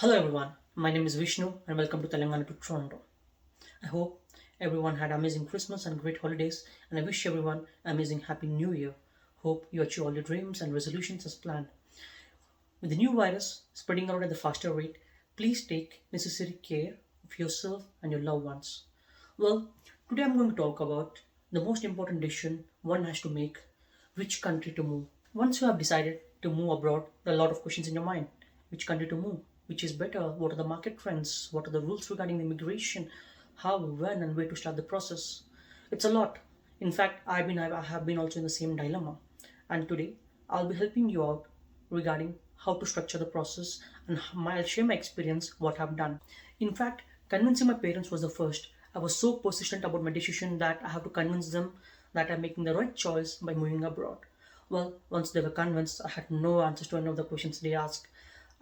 Hello everyone, my name is Vishnu and welcome to Telanagantotoronto. I hope everyone had amazing Christmas and great holidays, and I wish everyone amazing Happy New Year. Hope you achieve all your dreams and resolutions as planned. With the new virus spreading out at the faster rate, please take necessary care of yourself and your loved ones. Well, today I'm going to talk about the most important decision one has to make: which country to move. Once you have decided to move abroad, there are a lot of questions in your mind. Which country to move? Which is better? What are the market trends? What are the rules regarding immigration? How, when, and where to start the process? It's a lot. In fact, I have been also in the same dilemma. And today, I'll be helping you out regarding how to structure the process and I'll share my experience, what I've done. In fact, convincing my parents was the first. I was so persistent about my decision that I have to convince them that I'm making the right choice by moving abroad. Well, once they were convinced, I had no answers to any of the questions they asked.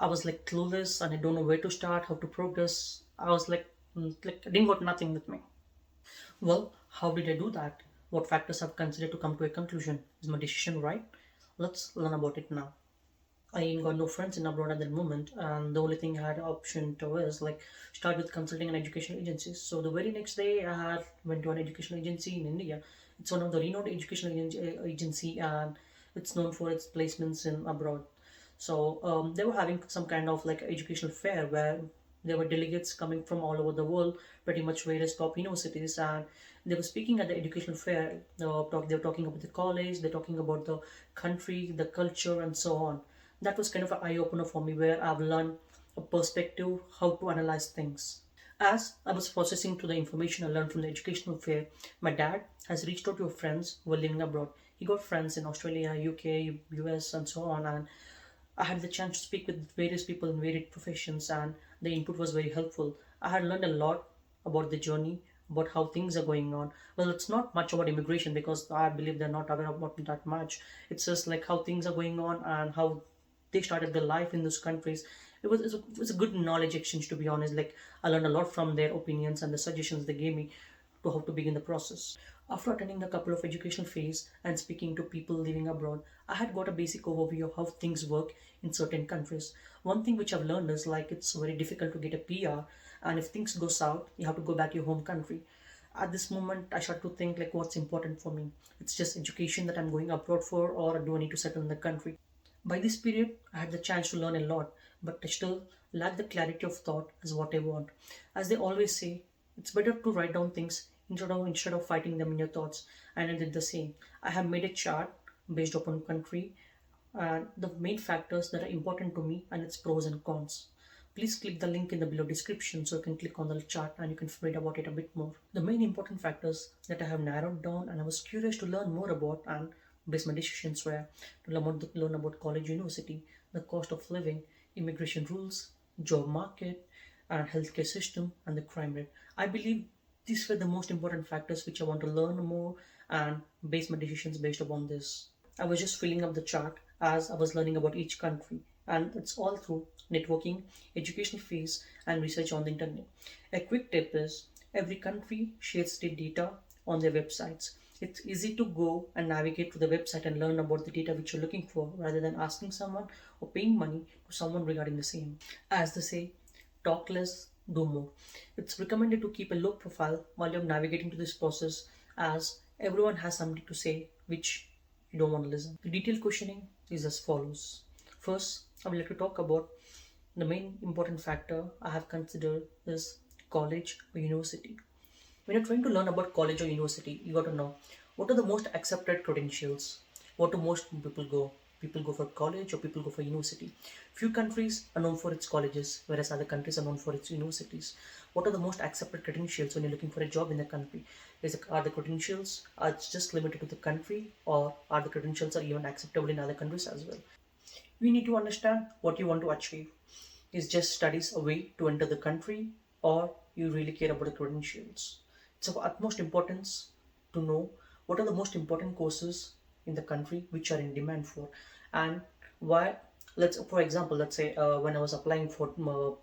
I was like clueless and I don't know where to start, how to progress. I was like I didn't got nothing with me. Well, how did I do that? What factors I've considered to come to a conclusion? Is my decision right? Let's learn about it now. I ain't got no friends in abroad at that moment, and the only thing I had option to is like start with consulting and educational agencies. So the very next day, I had went to an educational agency in India. It's one of the renowned educational agency, and it's known for its placements in abroad. So they were having some kind of like educational fair where there were delegates coming from all over the world, pretty much various top universities, and they were speaking at the educational fair. They were talking about the college, they're talking about the country, the culture, and so on. That was kind of an eye opener for me where I've learned a perspective how to analyze things. As I was processing to the information I learned from the educational fair, my dad has reached out to friends who are living abroad. He got friends in Australia, UK, US, and so on, and I had the chance to speak with various people in varied professions, and the input was very helpful. I had learned a lot about the journey, about how things are going on. Well, it's not much about immigration because I believe they're not aware about that much. It's just like how things are going on and how they started their life in those countries. It was a good knowledge exchange, to be honest. Like I learned a lot from their opinions and the suggestions they gave me to how to begin the process. After attending a couple of educational fairs and speaking to people living abroad, I had got a basic overview of how things work in certain countries. One thing which I've learned is like it's very difficult to get a PR, and if things go south, you have to go back to your home country. At this moment, I start to think like what's important for me. It's just education that I'm going abroad for, or do I need to settle in the country? By this period, I had the chance to learn a lot, but I still lack the clarity of thought as what I want. As they always say, it's better to write down things instead of fighting them in your thoughts. And I did the same. I have made a chart based upon country and the main factors that are important to me and its pros and cons. Please click the link in the below description so you can click on the chart and you can read about it a bit more. The main important factors that I have narrowed down and I was curious to learn more about and base my decisions were to learn about college university, the cost of living, immigration rules, job market, and healthcare system and the crime rate. I believe these were the most important factors which I want to learn more and base my decisions based upon this. I was just filling up the chart as I was learning about each country, and it's all through networking, education fees, and research on the internet. A quick tip is every country shares the data on their websites. It's easy to go and navigate to the website and learn about the data which you're looking for rather than asking someone or paying money to someone regarding the same. As they say, talk less, do more. It's recommended to keep a low profile while you're navigating to this process as everyone has something to say which you don't want to listen. The detailed questioning is as follows. First, I would like to talk about the main important factor I have considered is college or university. When you're trying to learn about college or university, you got to know what are the most accepted credentials. What do most people go? People go for college or people go for university. Few countries are known for its colleges, whereas other countries are known for its universities. What are the most accepted credentials when you're looking for a job in the country? Are the credentials are just limited to the country, or are the credentials are even acceptable in other countries as well? We need to understand what you want to achieve. Is just studies a way to enter the country, or you really care about the credentials? It's of utmost importance to know what are the most important courses in the country which are in demand for, and why. Let's, for example, let's say when I was applying for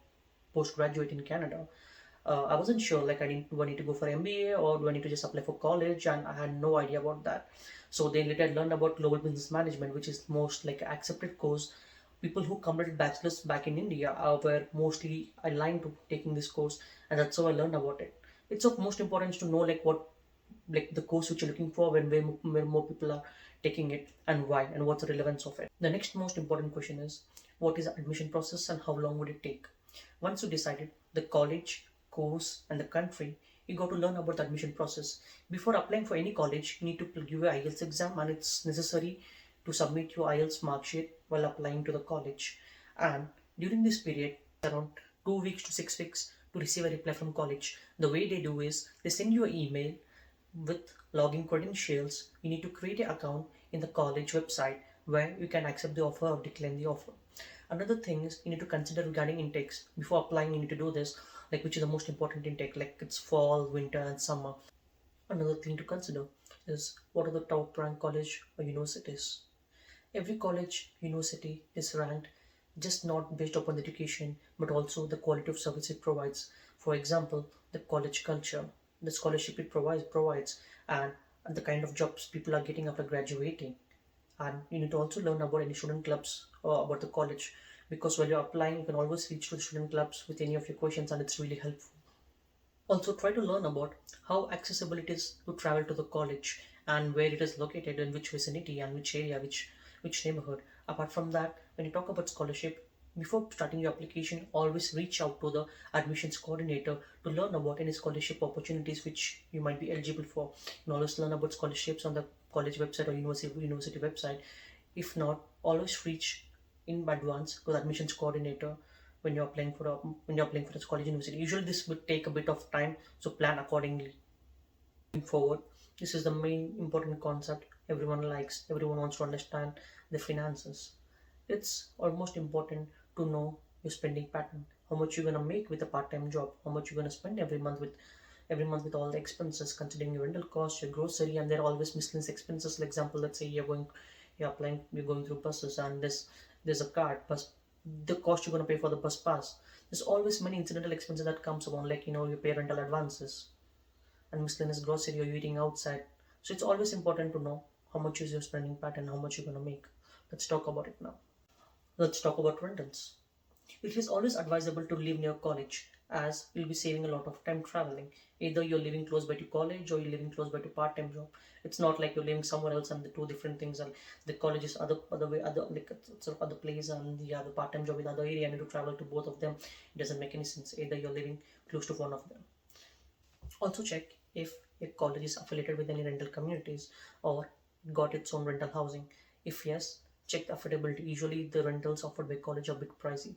postgraduate in Canada, I wasn't sure. Like, do I need to go for MBA or do I need to just apply for college? And I had no idea about that. So then later I learned about global business management, which is most like accepted course People who completed bachelor's back in India were mostly aligned to taking this course, and that's how I learned about it. It's of most importance to know like what like the course which you're looking for when more people are taking it and why and what's the relevance of it. The next most important question is what is the admission process and how long would it take? Once you decided the college, course, and the country, you got to learn about the admission process. Before applying for any college, you need to give a IELTS exam, and it's necessary to submit your IELTS mark sheet while applying to the college. And during this period, around 2 weeks to 6 weeks to receive a reply from college. The way they do is they send you an email with login credentials. You need to create an account in the college website where you can accept the offer or decline the offer. Another thing is you need to consider regarding intakes. Before applying, you need to do this, like which is the most important intake, like it's fall, winter, and summer. Another thing to consider is what are the top ranked college or universities. Every college, university is ranked just not based upon the education, but also the quality of service it provides. For example, the college culture, the scholarship it provides, and the kind of jobs people are getting after graduating. And you need to also learn about any student clubs or about the college, because while you're applying, you can always reach to the student clubs with any of your questions, and it's really helpful. Also, try to learn about how accessible it is to travel to the college and where it is located, in which vicinity and which area, which neighborhood. Apart from that, when you talk about scholarship, before starting your application, always reach out to the admissions coordinator to learn about any scholarship opportunities which you might be eligible for. You can always learn about scholarships on the college website or university website. If not, always reach in advance to the admissions coordinator when you're applying for a college university. Usually this would take a bit of time, so plan accordingly. Moving forward, this is the main important concept everyone likes. Everyone wants to understand the finances. It's almost important to know your spending pattern. How much you're gonna make with a part-time job, how much you're gonna spend every month with all the expenses, considering your rental cost, your grocery, and there are always miscellaneous expenses. Like example, let's say you're going through buses, and there's a card bus, the cost you're going to pay for the bus pass. There's always many incidental expenses that comes along, like you pay rental advances and miscellaneous grocery, or you're eating outside. So it's always important to know how much is your spending pattern, how much you're going to make. Let's talk about it now. Let's talk about rentals. It is always advisable to live near college, as you'll be saving a lot of time traveling. Either you're living close by to college or you're living close by to part-time job. It's not like you're living somewhere else and the two different things. And the college is other way, other like sort of other place, and the other part-time job in other area. And you need to travel to both of them. It doesn't make any sense. Either you're living close to one of them. Also check if your college is affiliated with any rental communities or got its own rental housing. If yes, check the affordability. Usually the rentals offered by college are a bit pricey.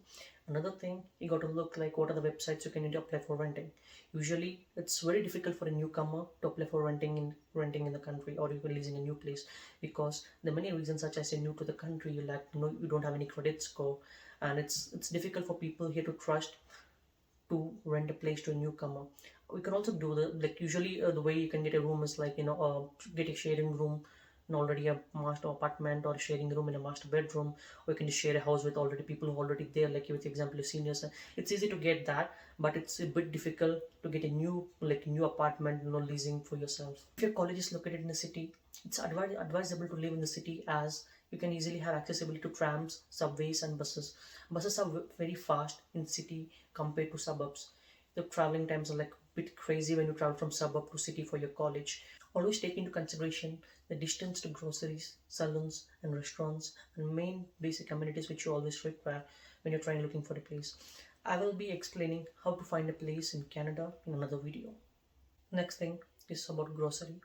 Another thing, you got to look like what are the websites you can need to apply for renting. Usually it's very difficult for a newcomer to apply for renting in the country, or even leasing a new place, because there are many reasons, such as you're new to the country, you don't have any credit score, and it's difficult for people here to trust to rent a place to a newcomer. We can also do like usually the way you can get a room is like get a sharing room in already a master apartment, or sharing room in a master bedroom, or you can just share a house with already people who are already there, like with example your seniors. It's easy to get that, but it's a bit difficult to get a new apartment, leasing for yourself. If your college is located in a city, it's advisable to live in the city, as you can easily have accessibility to trams, subways, and buses. Buses are very fast in city compared to suburbs. The traveling times are like a bit crazy when you travel from suburb to city for your college. Always take into consideration the distance to groceries, salons, and restaurants, and main basic amenities which you always require when you're trying looking for a place. I will be explaining how to find a place in Canada in another video. Next thing is about grocery.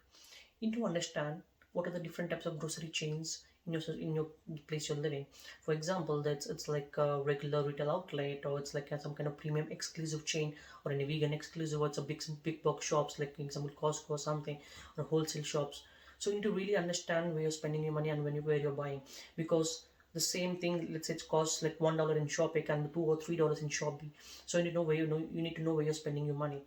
You need to understand what are the different types of grocery chains in your place you're living. For example, that's it's like a regular retail outlet, or it's like some kind of premium exclusive chain, or any vegan exclusive, or it's a big box shops, like for example Costco or something, or wholesale shops. So you need to really understand where you're spending your money and where you're buying, because the same thing, let's say it costs like $1 in shop, it can be $2 or $3 in Shopee. So you need to know where you're spending your money.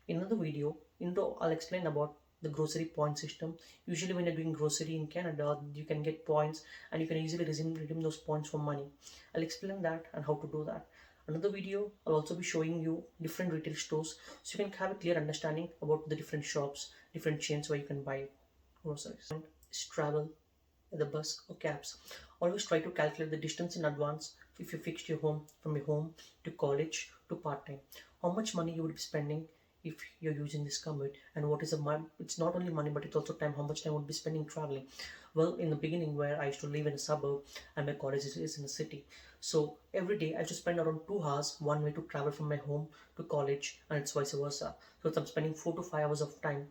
In another video, I'll explain about the grocery point system. Usually when you're doing grocery in Canada, you can get points, and you can easily redeem those points for money. I'll explain that and how to do that. Another video, I'll also be showing you different retail stores, so you can have a clear understanding about the different shops, different chains where you can buy groceries. And travel, the bus or cabs. Always try to calculate the distance in advance if you fixed your home from your home to college to part-time. How much money you would be spending if you're using this commute, and what is the money? It's not only money, but it's also time. How much time would be spending traveling? Well, in the beginning, where I used to live in a suburb and my college is in a city, so every day I used to spend around 2 hours one way to travel from my home to college, and it's vice versa. So I'm spending 4 to 5 hours of time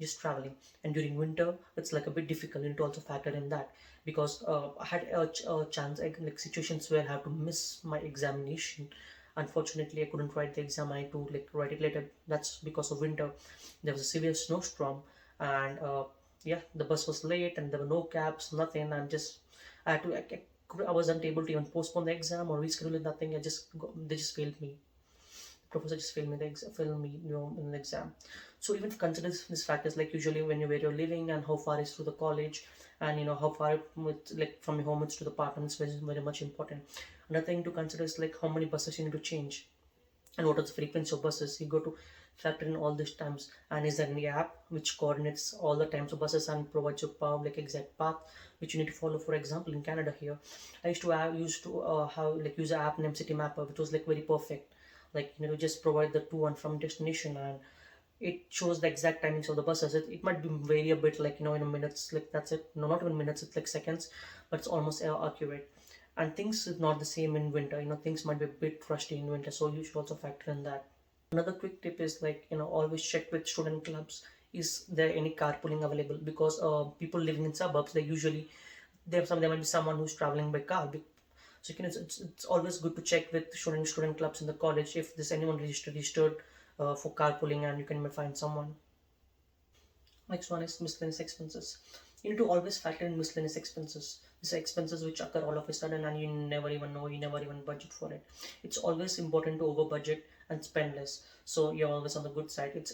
just traveling. And during winter, it's like a bit difficult. You need to also factor in that because I had a chance, like situations where I have to miss my examination. Unfortunately, I couldn't write the exam. I had to like write it later. That's because of winter. There was a severe snowstorm, and yeah, the bus was late, and there were no cabs, nothing. I had to. I wasn't able to even postpone the exam or reschedule it. Nothing. They just failed me. Professor just failed me the exam, failed me, in the exam. So even consider these factors, like usually when you where you're living and how far is to the college, and how far like from your home it's to the apartment is very much important. Another thing to consider is like how many buses you need to change, and what is the frequency of buses. You go to factor in all these times, and is there any app which coordinates all the times of buses and provides you like exact path which you need to follow. For example, in Canada here, I used to have like use an app named City Mapper, which was like very perfect. Like just provide the to and from destination, and it shows the exact timings of the buses. It might be vary a bit, like in a minutes, like that's it. No, not even minutes, it's like seconds, but it's almost accurate. And things is not the same in winter. Things might be a bit rusty in winter, so you should also factor in that. Another quick tip is like always check with student clubs, is there any carpooling available, because people living in suburbs, they usually there might be someone who's traveling by car. So it's always good to check with student clubs in the college if there's anyone registered for carpooling, and you can find someone. Next one is miscellaneous expenses. You need to always factor in miscellaneous expenses. These are expenses which occur all of a sudden and you never even know, you never even budget for it. It's always important to over budget and spend less. So you're always on the good side. It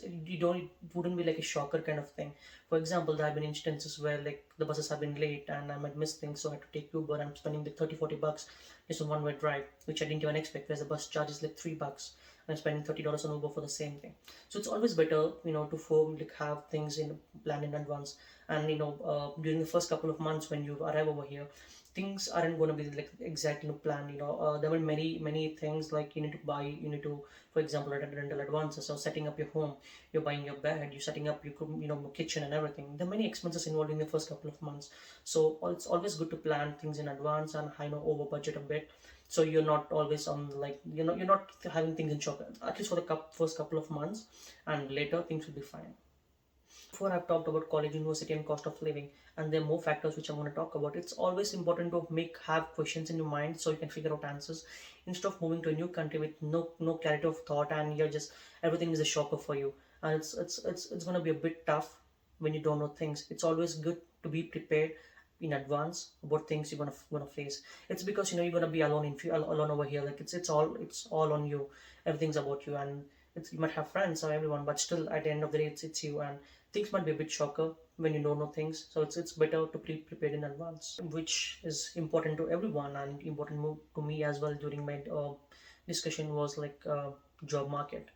wouldn't be like a shocker kind of thing. For example, there have been instances where like the buses have been late and I might miss things, so I had to take Uber. I'm spending like 30-40 bucks just on one way drive, which I didn't even expect, whereas the bus charge is like $3. I'm spending $30 on Uber for the same thing. So it's always better, to form like have things in plan in advance. And during the first couple of months when you arrive over here, things aren't going to be like exactly planned. There were many things like you need to buy. You need to, for example, rental advances or setting up your home. You're buying your bed. You're setting up your kitchen and everything. There are many expenses involved in the first couple of months. So it's always good to plan things in advance and over budget a bit, so you're not always on like you're not having things in shock, at least for the first couple of months, and later things will be fine. Before I've talked about college, university, and cost of living, and there are more factors which I'm going to talk about. It's always important to have questions in your mind so you can figure out answers, instead of moving to a new country with no clarity of thought, and you're just everything is a shocker for you, and it's going to be a bit tough when you don't know things. It's always good to be prepared in advance about things you're gonna face. It's because you're gonna be alone alone over here. Like it's all on you. Everything's about you, and you might have friends or everyone, but still at the end of the day, it's you, and things might be a bit shocker when you don't know things. So it's better to be prepared in advance, which is important to everyone and important to me as well. During my discussion was like job market.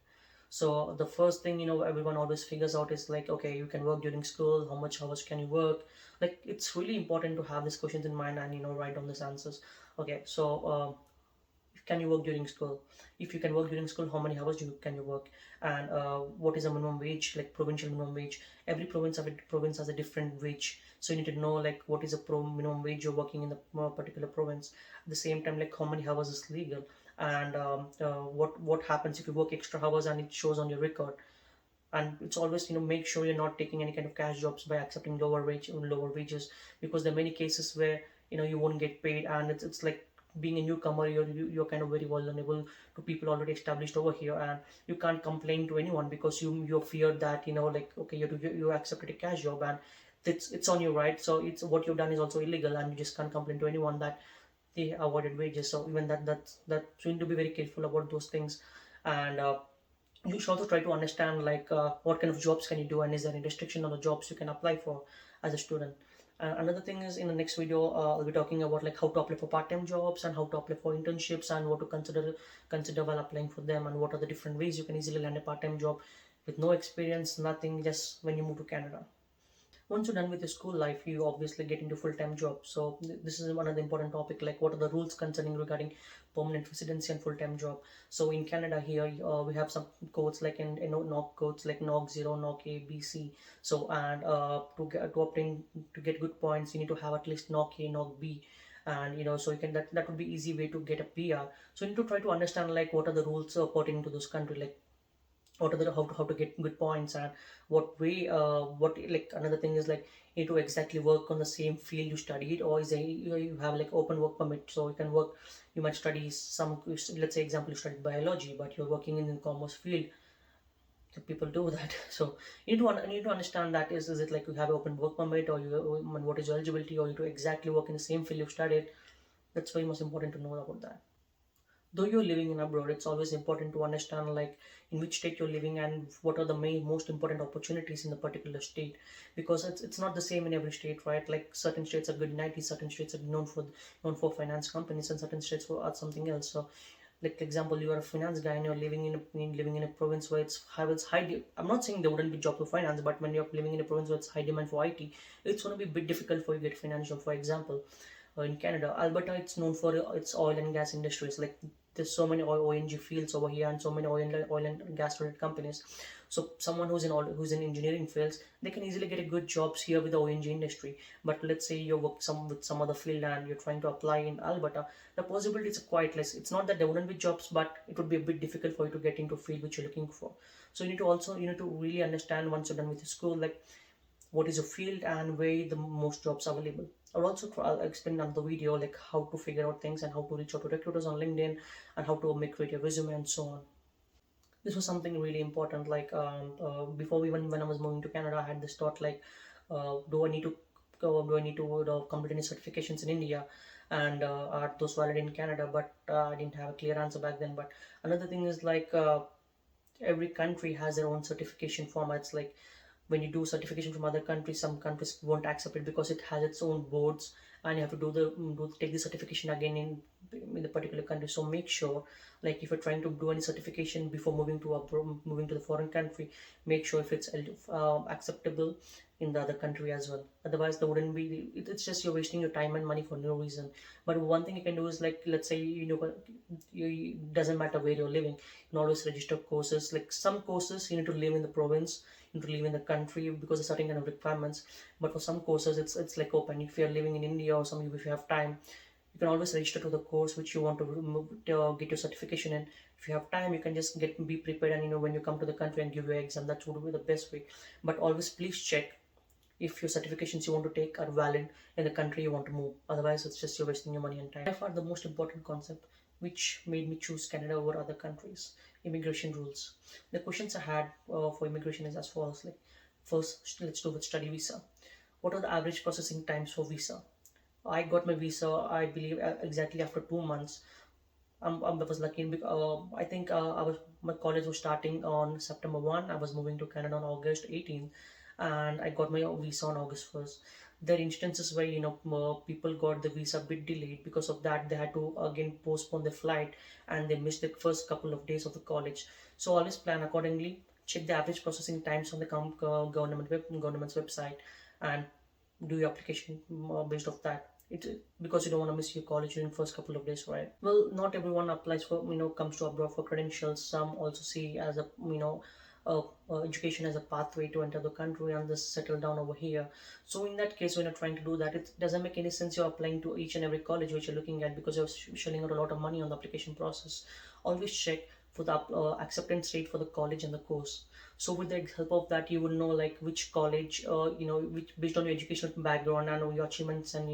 So the first thing everyone always figures out is like, okay, you can work during school. How much hours can you work? Like it's really important to have these questions in mind and write down these answers. Okay, so can you work during school? If you can work during school, how many hours can you work? And what is a minimum wage, like provincial minimum wage? Every province has a different wage, so you need to know like what is a minimum wage you're working in the particular province. At the same time, like how many hours is legal, and what happens if you work extra hours and it shows on your record. And it's always make sure you're not taking any kind of cash jobs by accepting lower wages, because there are many cases where you won't get paid, and it's like being a newcomer, you're kind of very vulnerable to people already established over here, and you can't complain to anyone because you're feared that like, okay, you accepted a cash job, and it's on you, right? So it's what you've done is also illegal, and you just can't complain to anyone that they avoided wages. So even that's you need to be very careful about those things. And you should also try to understand like what kind of jobs can you do, and is there any restriction on the jobs you can apply for as a student. Another thing is, in the next video I'll be talking about like how to apply for part-time jobs and how to apply for internships and what to consider while applying for them, and what are the different ways you can easily land a part-time job with no experience, nothing, just when you move to Canada. Once you're done with your school life, you obviously get into full-time job. So this is one of the important topic, like what are the rules concerning regarding permanent residency and full-time job. So in Canada here, we have some codes like in NOC codes like NOC 0, NOC A, B, C. So and to get good points, you need to have at least NOC A, NOC B, and so you can that would be easy way to get a PR. So you need to try to understand like what are the rules pertaining to this country, like what are the how to get good points, and what way what like another thing is like you need to exactly work on the same field you studied, or is there, you have like open work permit, so you can work. You might study some, let's say example, you studied biology but you're working in the commerce field. So people do that. So you need to understand that is it like you have open work permit, or what is your eligibility, or you do exactly work in the same field you studied. That's very much important to know about that. Though you're living in abroad, it's always important to understand like in which state you're living and what are the most important opportunities in the particular state, because it's not the same in every state, right? Like certain states are good in IT, certain states are known for finance companies, and certain states are something else. So like example, you are a finance guy and you're living in a province where it's I'm not saying there wouldn't be job for finance, but when you're living in a province where it's high demand for IT, it's going to be a bit difficult for you to get financial. For example, in Canada, Alberta, it's known for its oil and gas industries. Like there's so many ONG fields over here, and so many oil and gas related companies. So someone who's in engineering fields, they can easily get a good jobs here with the ONG industry. But let's say you work with some other field and you're trying to apply in Alberta, the possibilities are quite less. It's not that there wouldn't be jobs, but it would be a bit difficult for you to get into a field which you're looking for. So you need to really understand once you're done with your school, like what is your field and where the most jobs are available. I'll explain another video like how to figure out things and how to reach out to recruiters on LinkedIn, and how to create your resume and so on. This was something really important. Like before, even when I was moving to Canada, I had this thought like, do I need to complete any certifications in India, and are those valid in Canada? But I didn't have a clear answer back then. But another thing is like every country has their own certification formats. Like when you do certification from other countries, some countries won't accept it because it has its own boards, and you have to take the certification again in the particular country. So make sure, like if you're trying to do any certification before moving to the foreign country, make sure if it's acceptable in the other country as well. Otherwise there wouldn't be it's just you're wasting your time and money for no reason. But one thing you can do is like, let's say doesn't matter where you're living, you can always register courses. Like some courses you need to live in the province, you need to live in the country because of certain kind of requirements. But for some courses it's like open. If you're living in India or something, if you have time, you can always register to the course which you want to get your certification in. If you have time, you can just be prepared, and when you come to the country and give your exam, that would be the best way. But always please check if your certifications you want to take are valid in the country you want to move. Otherwise it's just you're wasting your money and time. By far the most important concept which made me choose Canada over other countries: immigration rules. The questions I had for immigration is as follows. Like first, let's do with study visa. What are the average processing times for visa? I got my visa, I believe, exactly after 2 months. I was lucky. I think my college was starting on September 1. I was moving to Canada on August 18th, and I got my visa on August 1st. There are instances where people got the visa a bit delayed. Because of that, they had to again postpone the flight, and they missed the first couple of days of the college. So always plan accordingly. Check the average processing times on the government's website, and do your application based off that. Because you don't want to miss your college during first couple of days, right? Well, not everyone applies for comes to abroad for credentials. Some also see as a education as a pathway to enter the country and just settle down over here. So in that case, when you're trying to do that, it doesn't make any sense you're applying to each and every college which you're looking at, because you're shelling out a lot of money on the application process. Always check for the acceptance rate for the college and the course. So with the help of that, you will know like which college, which based on your educational background and your achievements, and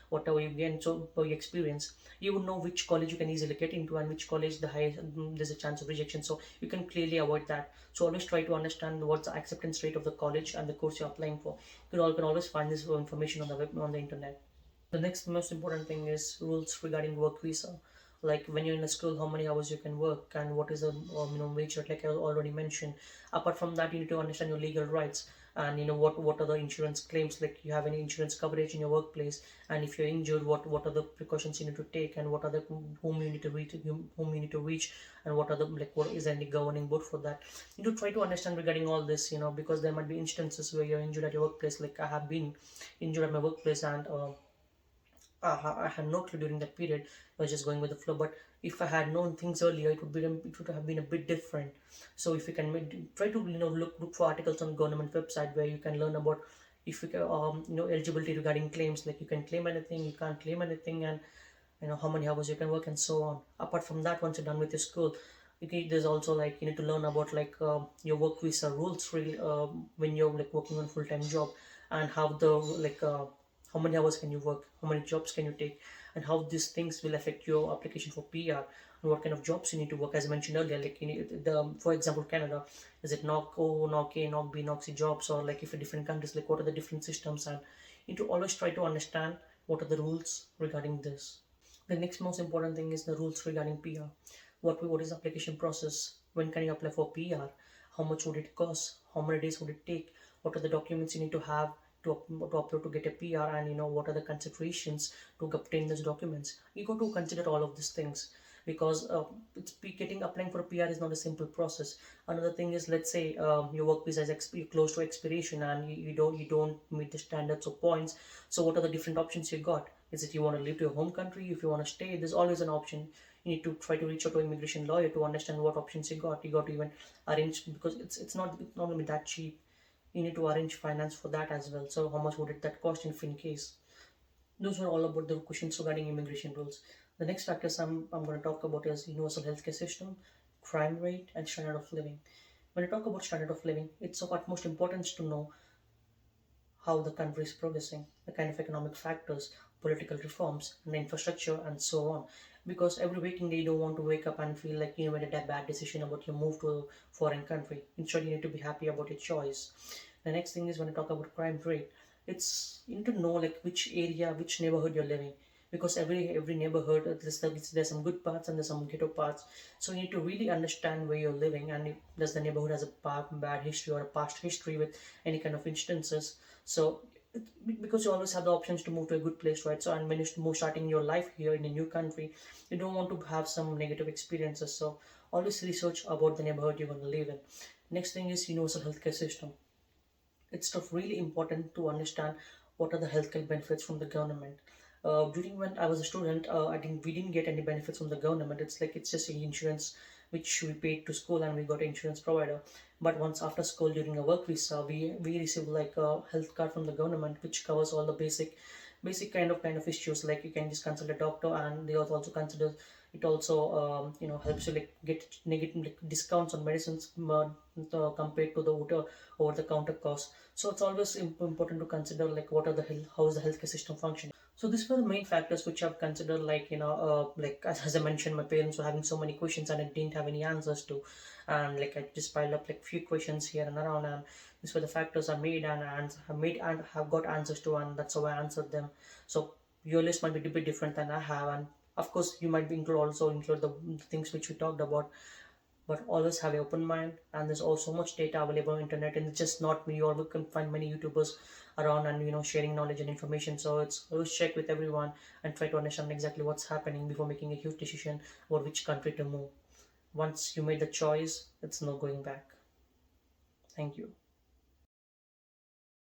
whatever you gain, so for your experience, you would know which college you can easily get into, and which college the highest there's a chance of rejection. So you can clearly avoid that. So always try to understand what's the acceptance rate of the college and the course you're applying for. You can always find this information on the web, on the internet. The next most important thing is rules regarding work visa. Like when you're in a school, how many hours you can work, and what is the minimum wage rate, like I already mentioned. Apart from that, you need to understand your legal rights. and what are the insurance claims, like you have any insurance coverage in your workplace, and if you're injured, what are the precautions you need to take, and what are the whom you need to reach, and what are the, like, what is there any governing board for that. You need to try to understand regarding all this, because there might be instances where you're injured at your workplace. Like I have been injured at my workplace, and I had no clue during that period. I was just going with the flow. But if I had known things earlier, it would have been a bit different. So if you can try to look for articles on government website where you can learn about if you can eligibility regarding claims, like you can claim anything, you can't claim anything, and how many hours you can work and so on. Apart from that, once you're done with your school, okay, there's also like you need to learn about like your work visa rules really, when you're like working on full-time job, and how the like how many hours can you work, how many jobs can you take, and how these things will affect your application for PR, and what kind of jobs you need to work. As I mentioned earlier, like you need for example, Canada, is it knock O, knock A, knock B, knock C jobs, or like if in different countries, like what are the different systems, and you need to always try to understand what are the rules regarding this. The next most important thing is the rules regarding PR. What is the application process? When can you apply for PR? How much would it cost? How many days would it take? What are the documents you need to have to upload to get a PR? And what are the considerations to obtain those documents? You got to consider all of these things, because getting applying for a PR is not a simple process. Another thing is, let's say your work visa is close to expiration, and you don't meet the standards or points. So what are the different options you got? Is it you want to leave to your home country? If you want to stay, there's always an option. You need to try to reach out to an immigration lawyer to understand what options you got. You got to even arrange, because it's not going to be that cheap. You need to arrange finance for that as well. So how much would it that cost if in case? Those were all about the questions regarding immigration rules. The next factors I'm going to talk about is universal healthcare system, crime rate, and standard of living. When I talk about standard of living, it's of utmost importance to know how the country is progressing, the kind of economic factors, political reforms, and infrastructure, and so on. Because every waking day, you don't want to wake up and feel like you made a bad decision about your move to a foreign country. Instead, you need to be happy about your choice. The next thing is when I talk about crime rate, you need to know like which area, which neighborhood you're living, because every neighborhood there's some good parts and there's some ghetto parts. So you need to really understand where you're living, and if does the neighborhood has a bad history or a past history with any kind of instances. So because you always have the options to move to a good place, right? So and when you move starting your life here in a new country, you don't want to have some negative experiences. So always research about the neighborhood you're going to live in. Next thing is universal healthcare system. It's really important to understand what are the healthcare benefits from the government. During when I was a student, we didn't get any benefits from the government. It's just an insurance which we paid to school, and we got an insurance provider. But once after school during a work visa, we received like a health card from the government which covers all the basic kind of issues, like you can just consult a doctor, and they also consider it also helps you like get negative like, discounts on medicines compared to the over the counter cost. So it's always important to consider like what are the health, how is the healthcare system functioning. So these were the main factors which I've considered, like like as I mentioned, my parents were having so many questions and I didn't have any answers to, and like I just piled up like few questions here and around, and these were the factors I made and have made and have got answers to, and that's how I answered them. So your list might be a bit different than I have, and of course you might be include the things which we talked about, but always have an open mind. And there's also much data available on internet, and it's just not me. You always can find many YouTubers around and sharing knowledge and information. So it's always check with everyone and try to understand exactly what's happening before making a huge decision about which country to move. Once you made the choice, it's no going back. Thank you.